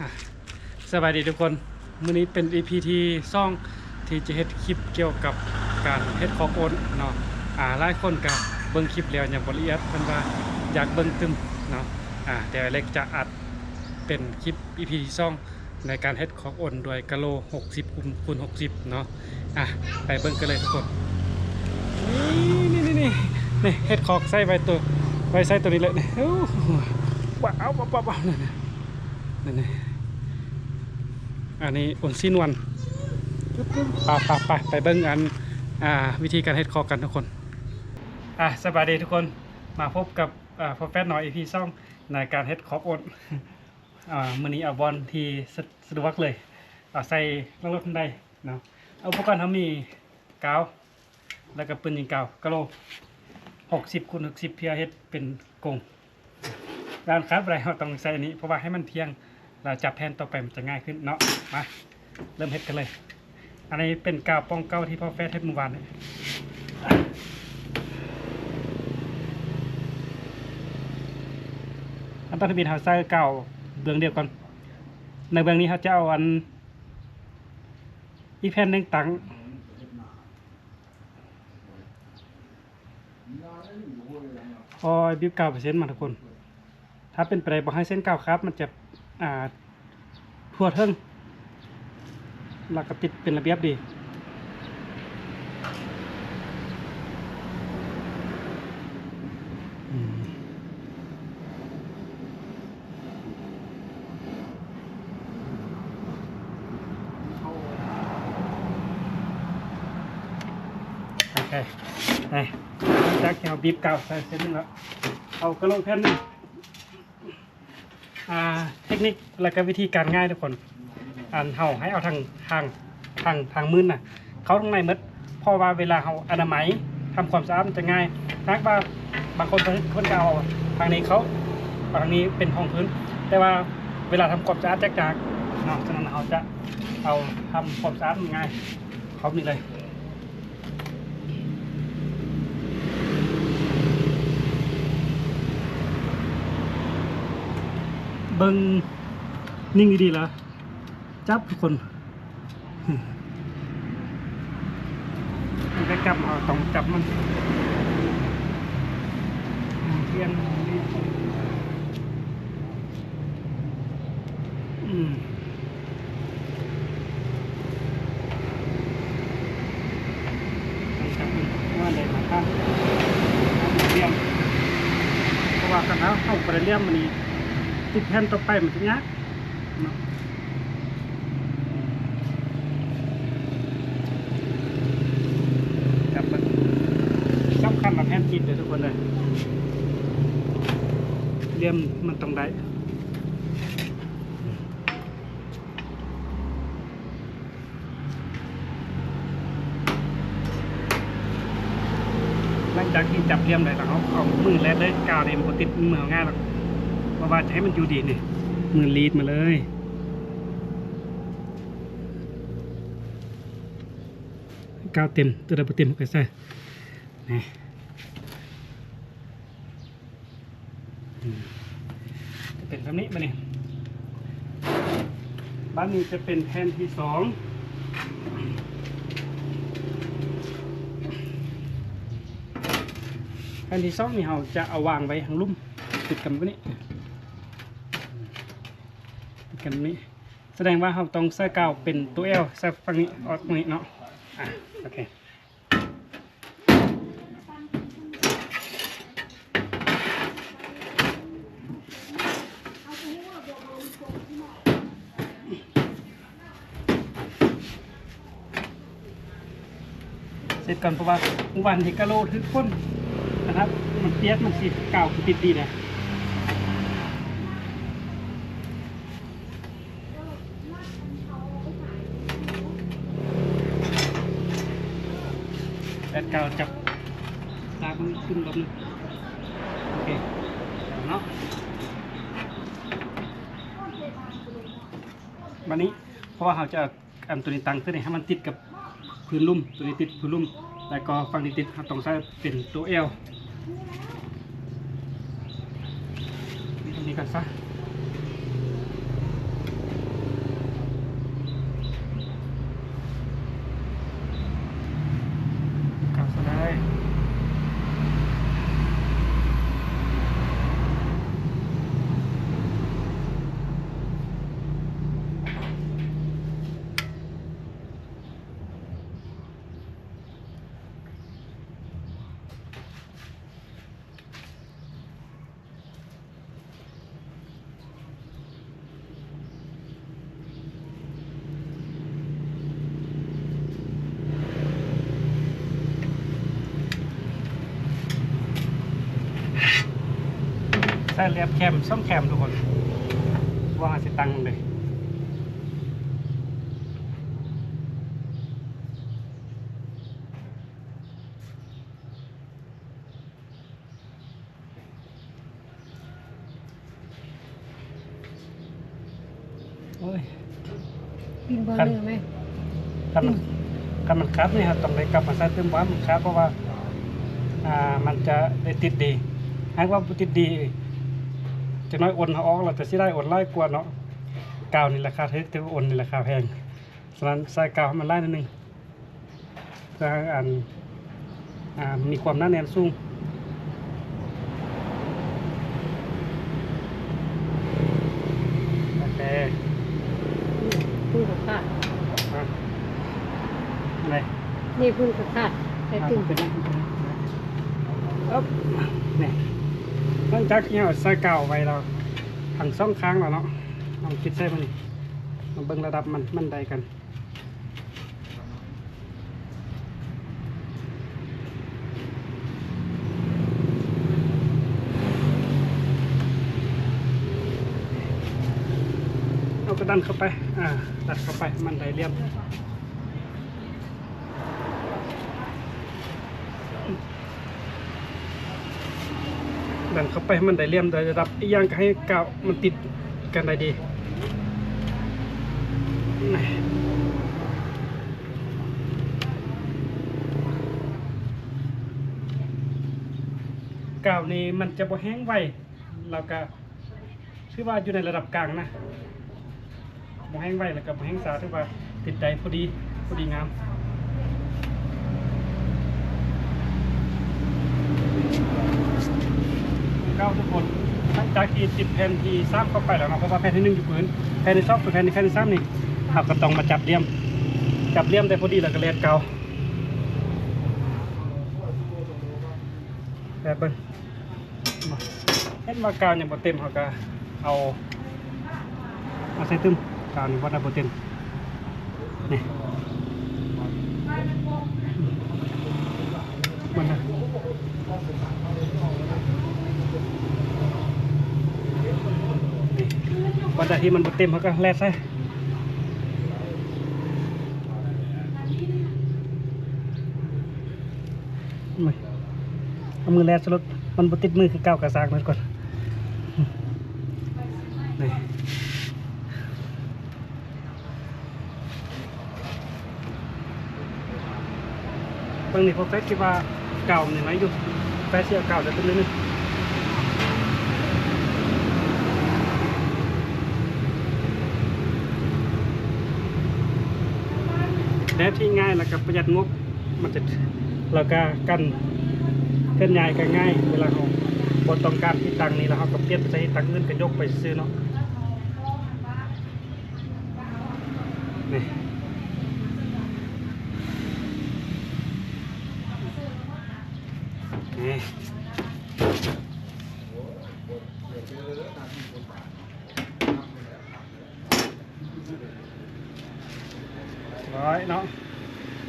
อ่ะสวัสดีทุกคนมื้อนี้เป็น EP ที่ซ่องที่จะเฮ็ดคลิปเกี่ยวกับการเฮ็ดคอกโอนเนาะหลายคนก็เบิ่งคลิปแล้วอย่างบ่ละเอียดเพิ่นว่าอยากเบิ่งตึมเนาะแต่เล็กจะอัดเป็นคลิป EP ที่ซ่องในการเฮ็ดคอกโอนโดยกะโล60คูณ60เนาะไปเบิ่งกันเลยทุกคนนี่เฮ็ดคอกใส่ไว้ใส่ตัวนี้เลยนี่ว้าวนี่อันนี้อ่อนซีนวันไปเบิ้งอันวิธีการเฮ็ดคอกันทุกคนสวัสดีทุกคนมาพบกับพอแฟตหน่อย EP ซ่องในการเฮ็ดคอกโอนมื้อนี้เอาบอลที่สะดวกเลยใส่ลงรถทันใดเนาะอุปกรณ์เขามีกาวแล้วก็ปืนยิงกาวกะโล60คูณ60เพียเฮ็ดเป็นกงด้านครับอะไรเราต้องใส่อันนี้เพราะว่าให้มันเที่ยงเราจับแผ่นต่อไปมันจะง่ายขึ้นเนาะมาเริ่มเฮ็ดกันเลยอันนี้เป็นกาวป้องเก้าที่พ่อแฟตเฮ็ดเมื่อวานเนี่ยอันต้นทะเบียนเขาใส่กาวเบื้องเดียวก่อนในเบื้องนี้เขาจะเอาอันอีแผ่นหนึ่งตังพอบิ้ว9%มาทุกคนถ้าเป็นไปได้บอกให้เส้นกาวครับมันจะทั่วเทิงแล้วก็ติดเป็นระเบียบดีโอเคจากที่เราบีบกาวใส่เส้นนึงแล้วเอากระโหลกแผ่นนึงเทคนิคและก็วิธีการง่ายทุกคนเราให้เอาทางมือน่ะเขาตรงในมืดเพราะว่าเวลาเราอนามัยทำความสะอาดมันจะง่ายนักว่าบางคนจะเอาทางนี้เขาทางนี้เป็นห้องพื้นแต่ว่าเวลาทำความสะอาดจากเนาะฉะนั้นเราจะเอาทำความสะอาดง่ายเขานี่เลยเบิ้งนิ่งดีๆแล้วจับทุกคนมันก็จับเอาต้องจับมันเทียนจับมันว่าอะไรมาข้างเลี่ยมเพราะว่ากันแล้วเข้าไปเลี่ยมมันนี่ติดแผ่นต่อไปมันจะยากจับมันสำคัญกับแผ่นจิตเลยทุกคนเลยเลี่ยมมันต้องได้หลังจากที่จับเลี่ยมได้แล้วเอามือแลดเลยกาวเนี่ยมันติดมือง่ายหรอกเพราะว่าจะให้มันอยู่ดีนี่มือลีดมาเลยกาวเต็มตัวใดบ่เต็มก็ใส่นี่จะเป็นแบบนี้มาเนี่ยบ้านนี้จะเป็นแผ่นที่2แผ่นที่2นี่เราจะเอาวางไว้ทางลุ่มติดกันแบบนี้ติดกันแบบนี้แสดงว่าเราต้องใส่กาวเป็นตัว L ใส่ฝั่งนี้ออกตรงนี้เนาะโอเคเสร็จก่อนเพราะว่าวันที่กะโลทึกพ้นนะครับมันเปียกมันสีเก่าติดดีนะแต่เก่าจับตามันขึ้นลงโอเคเนาะวันนี้เพราะว่าเราจะตัวนี้ตั้งขึ้นให้มันติดกับพื้นลุ่มตัวนี้ติดพื้นลุ่มแล้วก็ฝั่งนี้ติดต้องใช้เป็นตัว L นี่กันซะ ส่เรียบแคมซ่อมแคมทุกคนวางสิตังเลยโอ้ย กินเบอร์หนึ่งไหม ถ้ามันคัดนี่ครับต้องได้กลับมาใส่เติมว่ามันคัดเพราะว่ามันจะได้ติดดีหากว่าบ่ติดดีจะน้อยอ่อนเอาออกเราจะสิได้อ่อนไล่กว่าเนาะกาวนี่ราคาเท่แต่ว่าอ่อนนี่ราคาแพงฉะนั้นใส่กาวให้มันไล่นิดนึงเพื่อมีความหนาแน่นสูงโอเค พุ่งกับขาด อะไร นี่พุ่งกับขาดใส่ตึง เป็นอ๊บนี่หลังจากที่เราใส่กาวไว้เราทั้งสองข้างแล้วเนาะลองคิดใส่มานี่มาเบิ่งระดับมันใดกันเอากระดันเข้าไปดันเข้าไปมันใดเรียบดันเข้าไปให้มันได้เลี่ยมโดยระดับอีกอย่างก็ให้กาวมันติดกันได้ดีกาวนี้มันจะบ่แห้งไวแล้วก็ถือว่าอยู่ในระดับกลางนะบ่แห้งไวแล้วก็บ่แห้งสาถือว่าติดใจพอดีงามเก้าทุกคนหลังจากที่ติดแผ่นที่3เข้าไปแล้วเนาะเพราะว่าแผ่นที่1อยู่พื้นแผ่นที่2กับแผ่นที่3นี่เราก็ต้องมาจับเลี่ยมได้พอดีแล้วก็แลดเกาแบบเบิ่งเห็นว่ากาวยังบ่เต็มเขาก็เอาใส่ตึมกาวนี่บ่ได้บ่เต็มนี่มันนะวันที่มันบ่เต็มเขาก็แลดใส่เอามือแลดสลดมันบ่ติดมือคือก้าวกระซากนั่นก่อนนี่บางนี่พอแฟคิดว่าเก่านี่ไหมอยู่แฟเสียเก่าจะเป็นนิดนึงและที่ง่ายแล้วก็ประหยัดงบมันจะแล้วก็กันเคลื่อนย้ายก็ง่ายเวลาเราบนต้องการที่ตังนี้แล้วเราก็เปลี่ยนไปใช้ตังอื่นก็ยกไปซื้อเนาะนี่ร้อยเนาะ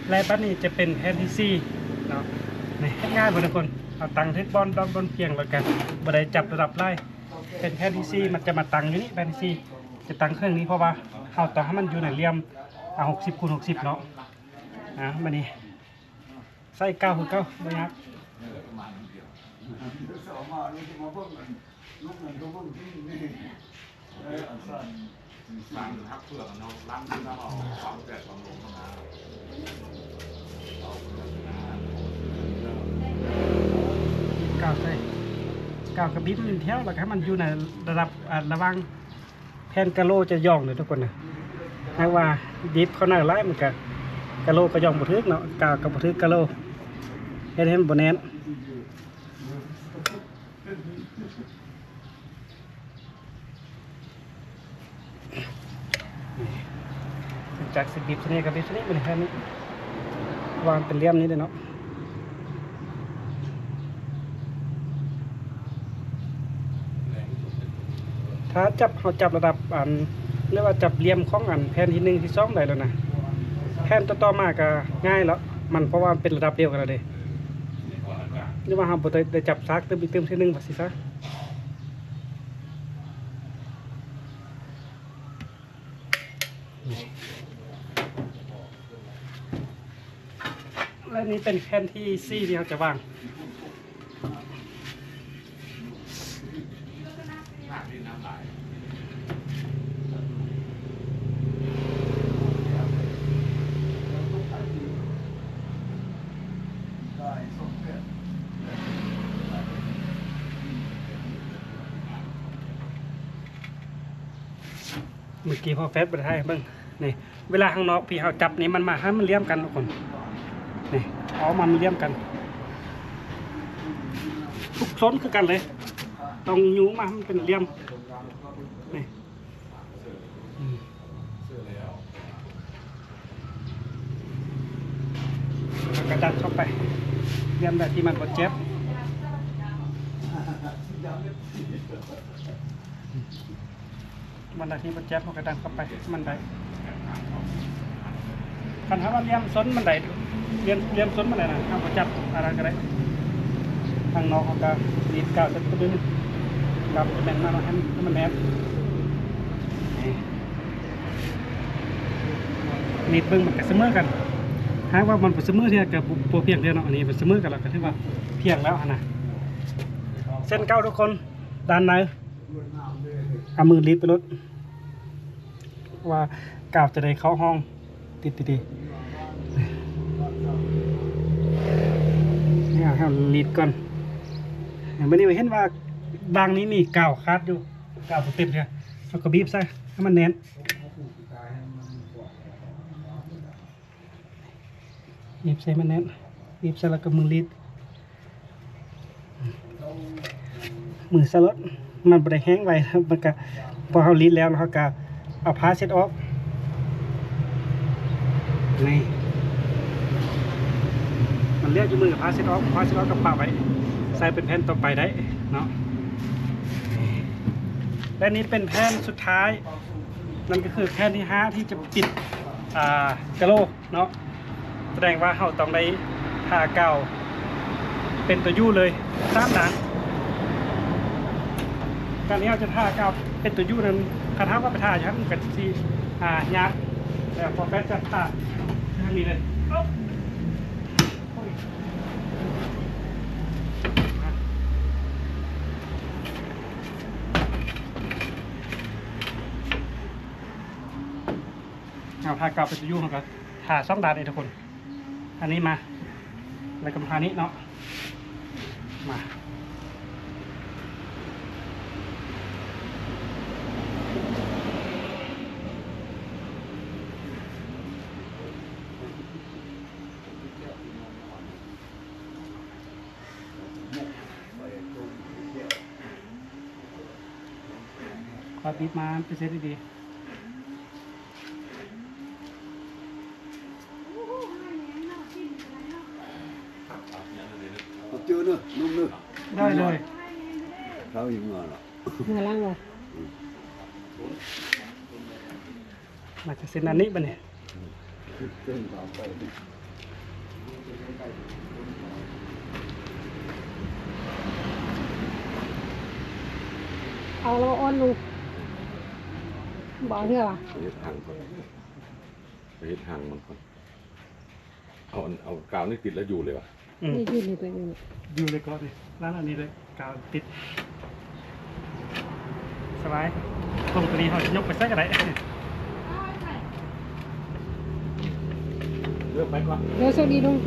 แร่บัดนี้จะเป็นแผ่นที่4เนาะนี่ง่ายหมดทุกคนเอาตังทึกบอลดอนบนเพียงแล้วกันบันไดจับระดับไล่เป็นแผ่นที่4มันจะมาตังอยู่นี่แผ่นที่4จะตังเครื่องนี้เพราะว่าเอาต่อให้มันอยู่ในเหลี่ยม60 คูณ 60เนาะบัดนี้ใส่9คือ9บ่ยากทักเพื่อนเราล้างที่เราเอาความแตกความลงเข้ามาก้าวใส่ก้าวกระบิดมันแถวแล้วให้มันอยู่ในระดับระวังแผ่นกะโลจะย่องเลยทุกคนนะหากว่าดิบเขาหน้าไล่มันก็กะโลก็ย่องบ่ถึกเนาะก้าวก็บ่ถึกกะโลเฮ็ดให้มันบ่แน่นจากสิบบิบชนิดกับบิบชนิดมันแค่นี้วางเป็นเหลี่ยมนี้เลยเนาะถ้าเขาจับระดับเรียกว่าจับเหลี่ยมของแผ่นที่1ที่2ได้แล้วนะแผ่นต่อมาก็ง่ายแล้วมันเพราะว่าเป็นระดับเดียวกันเลยหรือว่าเราบ่ได้จับซักเติมอีกเติมที่1ว่าสิซะ และนี้เป็นแผ่นที่ซี่ที่เราจะวาง น้ำดินน้ำไหลได้ส่งเพื่อน เมื่อกี้พอแฟบไปให้เบิ่งนี่เวลาข้างนอกพี่เขาจับนี่มันมาให้มันเลี่ยมกันทุกคนนี่เอามันเลี่ยมกันทุกซ้นคือกันเลยต้องยูมาให้มันเป็นเลี่ยมนี่แล้วก็ดันเข้าไปเลี่ยมแบบที่มันบ่เจ็บมันได้ที่บ่เจ็บเขาก็ดันเข้าไปมันได้คันถ้าว่าเลี่ยมซ้นมันได้เลี่ยมซ้นมันได้นะถ้าบ่จับอะไรก็ได้ทางนอกเขาก็รีดกาวจะดึงกาวจะแน่นมากให้มันแนบนี่เบิ่งมันก็เสมอกันหากว่ามันบ่เสมอเท่ากับบ่เพียงเท่าเนาะอันนี้มันเสมอกันแล้วก็ถือว่าเพียงแล้วหั่นน่ะเส้นเก้าทุกคนด้านในเอามือรีดไปรถว่ากาวจะได้เข้าห้องติดดีๆนี่ให้เรารีดก่อนวันนี้เห็นว่าบางนี้มีกาวคาดอยู่กาวเต็มเลยเราก็บีบใส่ให้มันแน่นบีบใส่มันแน่นบีบใส่แล้วก็มือรีดมือสลดมันบ่ได้แห้งไว้มันก็พอเรารีดแล้วเราก็เอาผ้าเช็ดออกนี่มันเรียกอยู่มือกับผ้าเช็ดออกกับปากไว้ใส่เป็นแผ่นต่อไปได้เนาะและนี้เป็นแผ่นสุดท้ายนั่นก็คือแผ่นที่5ที่จะปิดกะโหลกเนาะแสดงว่าเราต้องได้ทาเก่าเป็นตัวยู่เลย3 ด่านการที่เราจะทาเก่าเป็นตัวยู่นั้นคาถาว่าไปทาอย่างนั้นกับที่ยากแต่พอแฟจะทาทางนี้เลยเอาทากาวไปตัวยู่ของกันทา2 ด่านเองทุกคนอันนี้มาแล้วก็มาทานี้เนาะมาคอยบีบมาเป็นเซตดีเจอเนอะนุ่มเนอะ ๆได้เลย เขาอยู่เงาหรอ เมื่อล่างเลย มาจากเส้นอันนี้ป่ะเนี่ย เส้นต่อไป เอาเราอ้อนลูกบอกเถอะว่ะ ไปเฮ็ดทางก่อนไปเฮ็ดทางมันก่อนเอากาวนี่ติดแล้วอยู่เลยวะ นี่ยืนอยู่ตัวนี้ อยู่เลยก็เลยร้านอันนี้เลยกาวติดสบายตรงตัวนี้เขาจะยกไปใส่กระได เลือกไปก่อน เดี๋ยวโชคดีลุง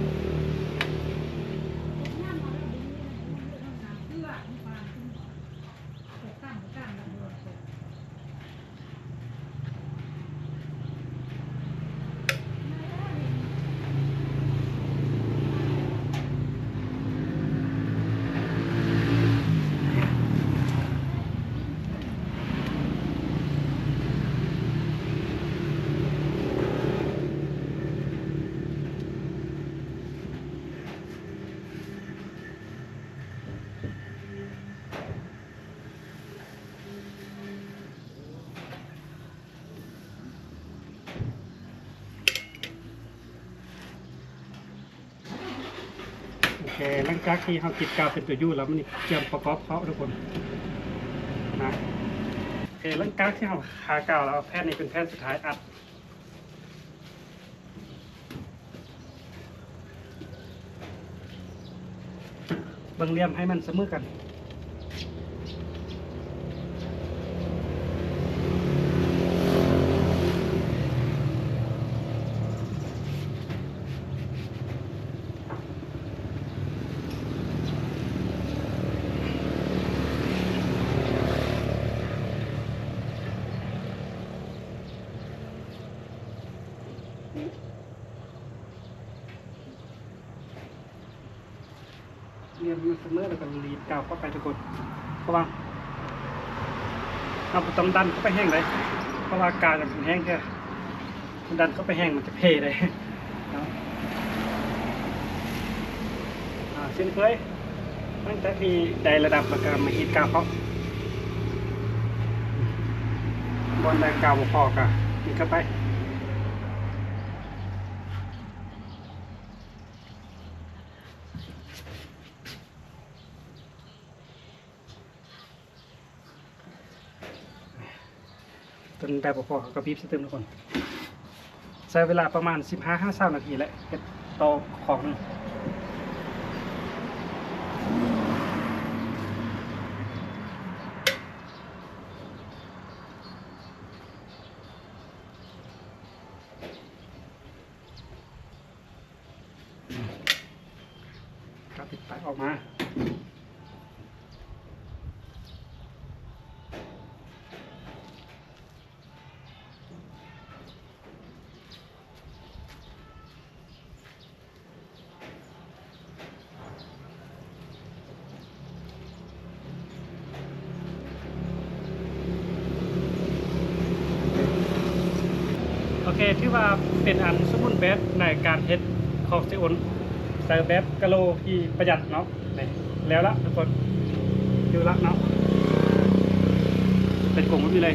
โอเคหลังจากที่เขาติดกาวเป็นตัวยูแล้วมันนี่เตรียมประกอบเขาทุกคนนะโอเคหลังจากที่เขาหากาวแล้วแผ่นนี้เป็นแผ่นสุดท้ายอัด เบิ่งเหลี่ยมให้มันเสมอกันเรียนมันเสมอแล้วก็รีดกาวเข้าไปทุกคนเพราะว่าเราบ่ต้องดันเข้าไปแห้งเลยเพราะว่ากาวจะเป็นแห้งแค่ดันเข้าไปแห้งมันจะเพเลยเนาะเช่นเคยตั้งแต่ที่ได้ระดับแล้วก็มาฮีดกาวเขาบอลได้กาวบ่พอก็ฮีดเข้าไปจนได้พอๆกับกระพริบสเต็มทุกคนใช้เวลาประมาณ 15-20 นาทีแหละเฮ็ดต่อของหนึงก็ติดปลายออกมาโอเคที่ว่าเป็นอันสมบูรณ์แบบในการเฮ็ดคอกเซออนใส่แบบกะโลที่ประหยัดเนาะนี่แล้วละทุกคนดูละเนาะเป็นกลมแบบนี้เลย